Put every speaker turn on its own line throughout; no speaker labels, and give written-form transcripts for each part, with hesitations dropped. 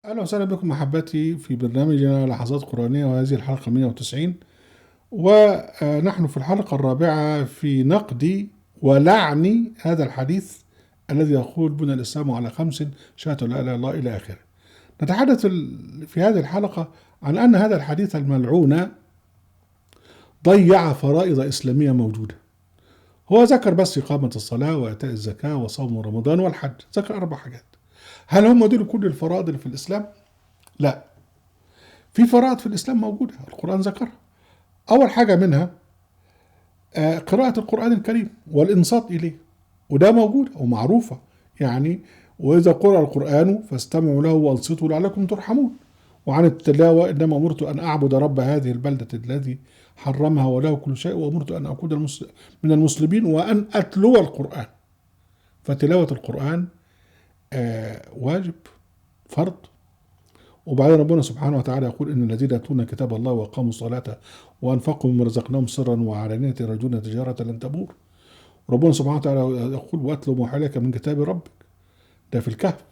أهلا وسهلا بكم أحبتي في برنامجنا لحظات قرآنية، وهذه الحلقة 190. ونحن في الحلقة الرابعة في نقد ولعن هذا الحديث الذي يقول بني الإسلام على خمس: شهادة لا إله إلا الله إلى آخره. نتحدث في هذه الحلقة عن أن هذا الحديث الملعون ضيع فرائض إسلامية موجودة. هو ذكر بس إقامة الصلاة وإيتاء الزكاة وصوم رمضان والحج، ذكر 4 حاجات. هل هم دول كل الفرائض اللي في الإسلام؟ لا، في فرائض في الإسلام موجودة القرآن ذكرها. أول حاجة منها قراءة القرآن الكريم والإنصات إليه، وده موجود ومعروفة يعني. وإذا قرأ القرآن فاستمعوا له وأنصتوا لعلكم ترحمون. وعن التلاوة: إنما أمرت أن أعبد رب هذه البلدة الذي حرمها وله كل شيء، وأمرت أن أكون من المسلمين وأن أتلو القرآن. فتلاوة القرآن واجب، فرض. وبعدين ربنا سبحانه وتعالى يقول: إن الذين يتلون كتاب الله وأقاموا الصلاة وأنفقوا مما رزقناهم سرا وعلانية يرجون تجارة لن تبور. ربنا سبحانه وتعالى يقول: وأتلوا ما أوحي لك من كتاب ربك، ده في الكهف.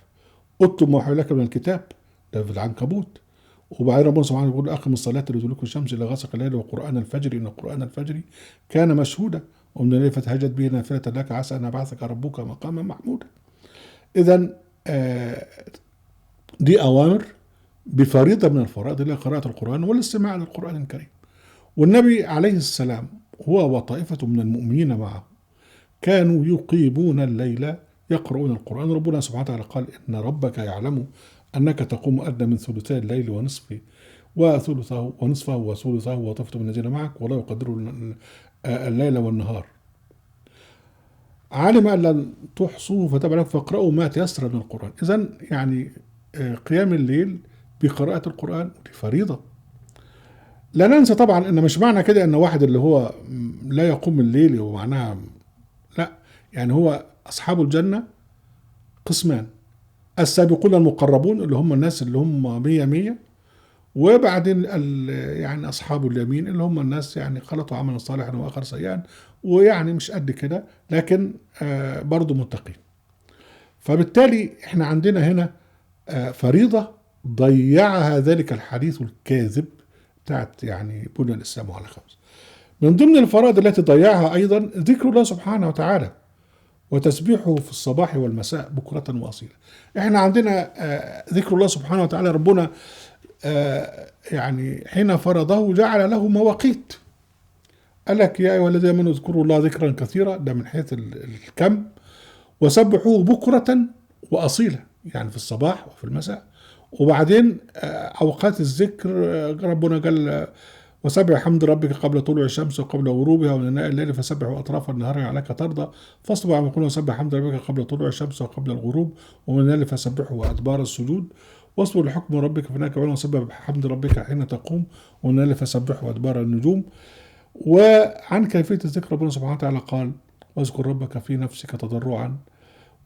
أتلوا ما أوحي لك من الكتاب، ده في العنكبوت. وبعدين ربنا سبحانه يقول: أقم الصلاة لدلوك الشمس إلى غسق الليل وقرآن الفجر إن قرآن الفجر كان مشهودا ومن الليل فتهجد به نافلة لك عسى أن يبعثك ربك مقاما محمودا. إذا دي أوامر بفريضة من الفرائض إلى قراءة القرآن والاستماع للقرآن الكريم. والنبي عليه السلام هو وطائفة من المؤمنين معه كانوا يقيمون الليل يقرؤون القرآن. ربنا سبحانه وتعالى قال: إن ربك يعلم أنك تقوم أدنى من ثلثي الليل ونصفه وثلثه وطائفة من الذين معك ولا يقدر الليل والنهار. علم أن لن تحصوا فتاب لكم فاقرأوا ما تيسر من القرآن. إذن يعني قيام الليل بقراءة القرآن دي فريضة. لا ننسى طبعا ان مش معنى كده ان واحد اللي هو لا يقوم الليل ومعناها لا. يعني هو اصحاب الجنة قسمان: السابقون المقربون اللي هم الناس اللي هم مية مية، وبعدين يعني اصحاب اليمين اللي هم الناس يعني خلطوا عملا صالحا واخر سيئا، ويعني مش قد كده لكن برضو متقين. فبالتالي احنا عندنا هنا فريضة ضيعها ذلك الحديث الكاذب بتاعت يعني بني الإسلام على خمس. من ضمن الفرائض التي ضيعها أيضا ذكر الله سبحانه وتعالى وتسبيحه في الصباح والمساء بكرة وأصيلا. احنا عندنا ذكر الله سبحانه وتعالى. ربنا يعني حين فرضه جعل له مواقيت. قال لك: يا أيها الذين آمنوا اذكروا الله ذكرا كثيرا، ده من حيث الكم، وسبحوه بكرة وأصيلا، يعني في الصباح وفي المساء. وبعدين أوقات الذكر ربنا قال: وسبح حمد ربك قبل طلوع الشمس وقبل غروبها ومن آناء الليل فسبح وأطراف النهار لعلك ترضى فاصبر عما يقولون وسبح حمد ربك قبل طلوع الشمس وقبل الغروب ومن الليل فسبحه وأدبار السجود واصبر لحكم ربك فإنك بعلم وسبح حمد ربك حين تقوم ومن الليل فسبحه وأدبار النجوم. وعن كيفية الذكر ربنا سبحانه وتعالى قال: واذكر ربك في نفسك تضرعا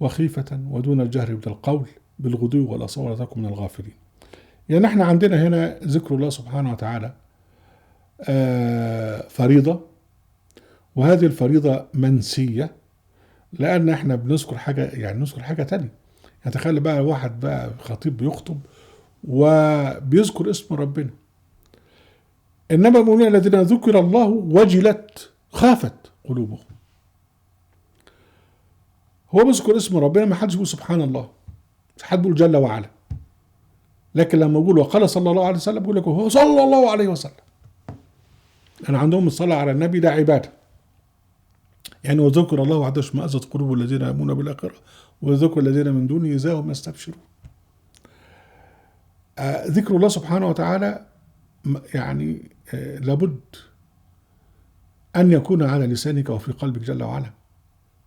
وخيفة ودون الجهر من القول بالغدو والأصوات ولا تكن من الغافلين. يعني احنا عندنا هنا ذكر الله سبحانه وتعالى فريضة، وهذه الفريضة منسية لأن احنا بنذكر حاجة، يعني نذكر حاجة تانية. يعني تخيل بقى واحد بقى خطيب بيخطب وبيذكر اسم ربنا: إنما المؤمنون الذين ذكر الله وجلت خافت قلوبهم. هو بيذكر اسم ربنا، ما حدش بيقول سبحان الله، حد بيقول جل وعلا. لكن لما يقول وقال صلى الله عليه وسلم بيقول لك هو صلى الله عليه وسلم. أنا عندهم الصلاة على النبي ده عبادة. يعني وذكر الله وحده اشمأزت قلوب الذين يؤمنون بالآخرة وذكر الذين من دونه إذا هم يستبشرون. ذكر الله سبحانه وتعالى يعني لابد أن يكون على لسانك وفي قلبك جل وعلا.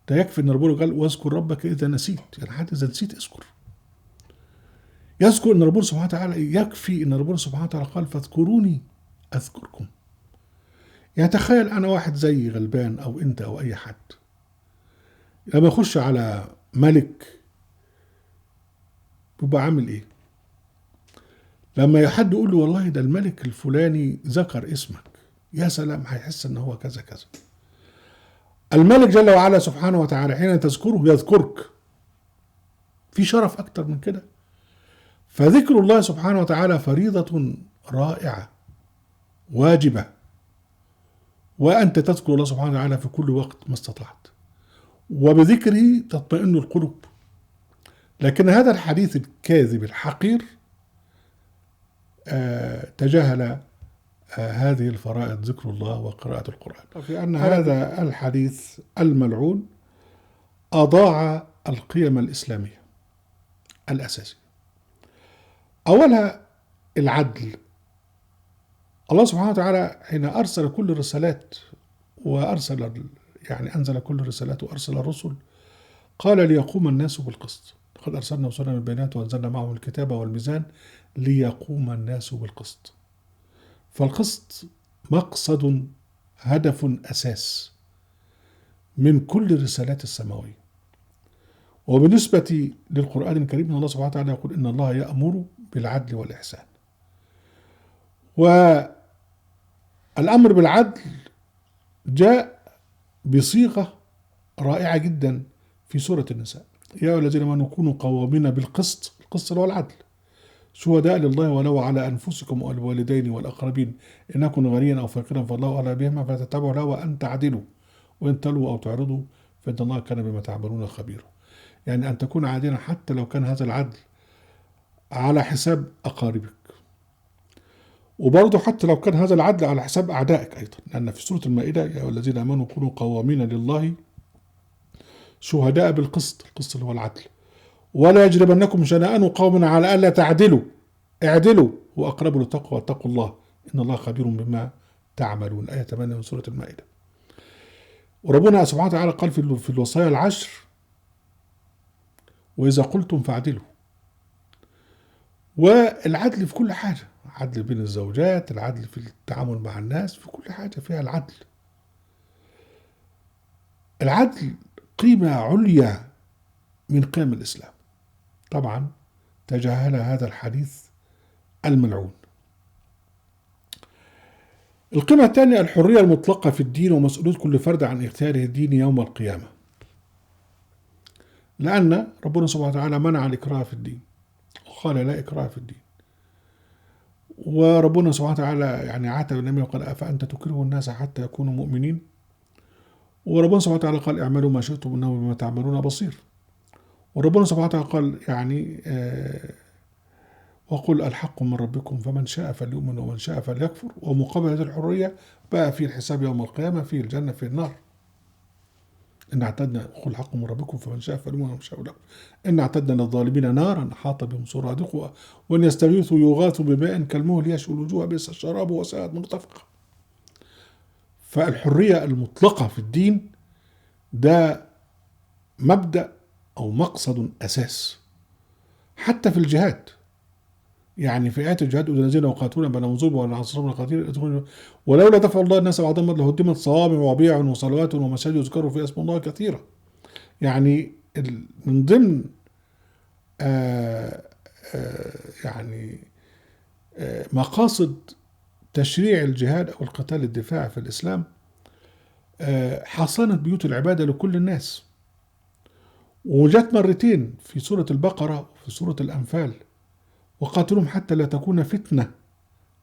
ده يكفي أن ربنا قال: واذكر ربك إذا نسيت، يعني حتى إذا نسيت اذكر. يذكر أن ربنا سبحانه وتعالى، يكفي أن ربنا سبحانه وتعالى قال: فاذكروني أذكركم. يعني تخيل أنا واحد زي غلبان أو أنت أو أي حد لما يخش على ملك بيبقى عامل إيه؟ لما حد يقول له والله ده الملك الفلاني ذكر اسمك، يا سلام، هيحس ان هو كذا كذا. الملك جل وعلا سبحانه وتعالى حين تذكره يذكرك. في شرف اكتر من كده؟ فذكر الله سبحانه وتعالى فريضة رائعة واجبة، وأنت تذكر الله سبحانه وتعالى في كل وقت ما استطعت، وبذكره تطمئن القلوب. لكن هذا الحديث الكاذب الحقير تجاهل هذه الفرائض، ذكر الله وقراءة القرآن، في أن هذا الحديث الملعون أضاع القيم الإسلامية الأساسية. أولها العدل. الله سبحانه وتعالى حين أرسل كل الرسالات أنزل كل الرسالات وأرسل الرسل، قال ليقوم الناس بالقسط. لقد أرسلنا رسلنا بالبينات وأنزلنا معهم الكتاب والميزان ليقوم الناس بالقسط. فالقسط مقصد، هدف أساس من كل الرسالات السماوية. وبالنسبة للقرآن الكريم الله سبحانه وتعالى يقول إن الله يأمر بالعدل والإحسان. والأمر بالعدل جاء بصيغة رائعة جدا في سورة النساء: يا أيها الذين آمنوا كونوا قوامين بالقسط. القسط اللي هو العدل، شهداء لله ولو على أنفسكم والوالدين والأقربين إن كنتم غنيا أو فقيرا فالله أولى بهما فلا تتبعوا الهوى أن تعدلوا وإن تلووا أو تعرضوا فإن الله كان بما تعملون خبيرا. يعني أن تكون عادلا حتى لو كان هذا العدل على حساب أقاربك، وبرضه حتى لو كان هذا العدل على حساب أعدائك أيضا، لأن في سورة المائدة يا أيها الذين آمنوا كونوا قوامين لله شهداء بالقسط. القسط اللي هو العدل. ولا يجرمنكم شنآن قوم على ألا تعدلوا اعدلوا وأقربوا للتقوى واتقوا الله إن الله خبير بما تعملون. آية 8 من سورة المائدة. وربنا سبحانه وتعالى قال في الوصايا العشر: وإذا قلتم فاعدلوا. والعدل في كل حاجة، عدل بين الزوجات، العدل في التعامل مع الناس، في كل حاجة فيها العدل. العدل قيمة عليا من قيم الإسلام. طبعا تجاهل هذا الحديث الملعون. القيمة الثانية الحرية المطلقة في الدين ومسؤولية كل فرد عن اختياره الدين يوم القيامة، لأن ربنا سبحانه وتعالى منع الإكراه في الدين وقال لا إكراه في الدين. وربنا سبحانه وتعالى عاتب النبي وقال أفأنت تكره الناس حتى يكونوا مؤمنين. وربنا سبحانه وتعالى قال اعملوا ما شئتم إنه بما تعملون بصير. وربنا سبحانه وتعالى قال وقل الحق من ربكم فمن شاء فليؤمن ومن شاء فليكفر. ومقابل هذه الحرية بقى في الحساب يوم القيامة، في الجنة في النار. إن اعتدنا قل الحق من ربكم فمن شاء فليؤمن ومن شاء فليكفر. إن اعتدنا للظالمين نارا أحاط بهم سرادقها وإن يستغيثوا يغاثوا بماء كالمهل يشوي الوجوه بئس الشراب وساءت مرتفقة. فالحرية المطلقة في الدين ده مبدأ أو مقصد أساس. حتى في الجهاد، في آيات الجهاد الذين يقاتلون بين ظلم والعصرهم القتيل ولولا دفع الله الناس بعضهم لهدمت صوامع وبيع وصلوات ومساجد يذكروا فيها اسم الله كثيرا. من ضمن مقاصد تشريع الجهاد أو القتال الدفاعي في الإسلام حصانة بيوت العبادة لكل الناس. وجات مرتين في سورة البقرة وفي سورة الأنفال: وقاتلهم حتى لا تكون فتنة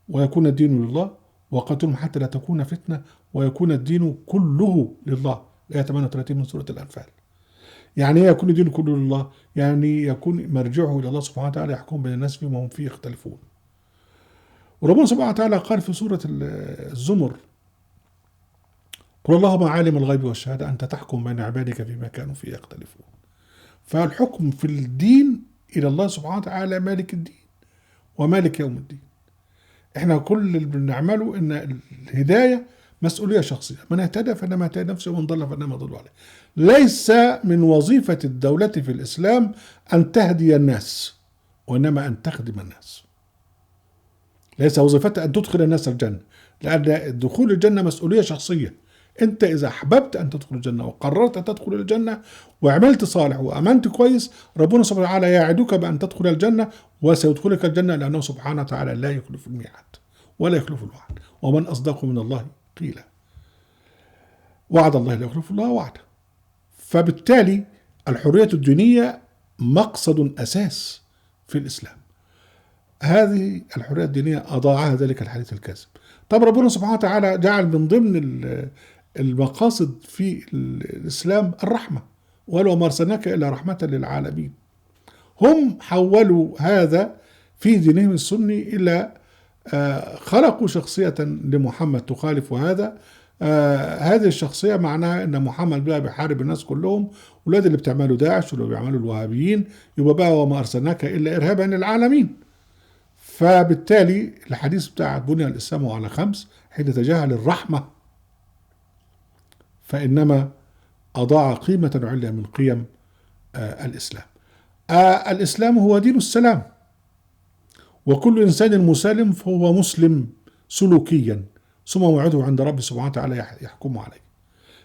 ويكون الدين لله، وقاتلهم حتى لا تكون فتنة ويكون الدين كله لله. آية 38 من سورة الأنفال. يعني يكون الدين كله لله، يكون مرجعه إلى الله سبحانه وتعالى يحكم بين الناس فيما هم فيه يختلفون. وربنا سبحانه وتعالى قال في سورة الزمر: قل اللهم عالم الغيب والشهادة أنت تحكم بين عبادك فيما كانوا فيه يختلفون. فالحكم في الدين إلى الله سبحانه وتعالى مالك الدين ومالك يوم الدين. احنا كل اللي بنعمله ان الهداية مسؤولية شخصية، من اهتدى فإنما اهتدى نفسه ومن ضل فإنما ضل عليه. ليس من وظيفة الدولة في الإسلام أن تهدي الناس، وإنما أن تخدم الناس. ليس وظيفتها أن تدخل الناس الجنة، لأن دخول الجنة مسؤولية شخصية. أنت إذا أحببت أن تدخل الجنة وقررت أن تدخل الجنة وعملت صالح وأمنت كويس، ربنا سبحانه وتعالى يعدك بأن تدخل الجنة وسيدخلك الجنة، لأنه سبحانه وتعالى لا يخلف الميعاد ولا يخلف الوعد. ومن أصدق من الله قيلا. وعد الله لا يخلف الله وعده. فبالتالي الحرية الدينية مقصد أساس في الإسلام. هذه الحرية الدينية أضاعها ذلك الحديث الكاذب. طب ربنا سبحانه وتعالى جعل من ضمن المقاصد في الإسلام الرحمة، ولو ما أرسلناك إلا رحمة للعالمين. هم حولوا هذا في دينهم السني إلى خلقوا شخصية لمحمد تخالف هذا. هذه الشخصية معناها أن محمد بقى بيحارب الناس كلهم، ولاد اللي بتعملوا داعش واللي بيعملوا الوهابيين، يبقى بقى وما أرسلناك إلا إرهابا للعالمين. فبالتالي الحديث بتاع بني الإسلام على 5 حين تجاهل الرحمة فإنما أضاع قيمة عليا من قيم الإسلام. الإسلام هو دين السلام، وكل إنسان مسالم فهو مسلم سلوكيا، ثم موعده عند رب سبحانه وتعالى يحكم عليه.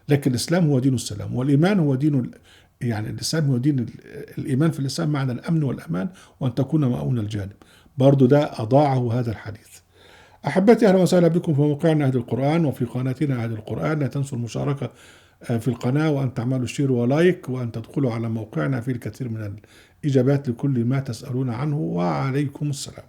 لكن الإسلام هو دين السلام، والإيمان هو دين، يعني الإسلام هو دين الإيمان في الإسلام معنى الأمن والأمان وأن تكون مأمون الجانب. برضو ده أضاعه هذا الحديث. أحبتي، أهلا وسهلا بكم في موقعنا أهل القرآن وفي قناتنا أهل القرآن. لا تنسوا المشاركة في القناة، وأن تعملوا شير ولايك، وأن تدخلوا على موقعنا في الكثير من الإجابات لكل ما تسألون عنه. وعليكم السلام.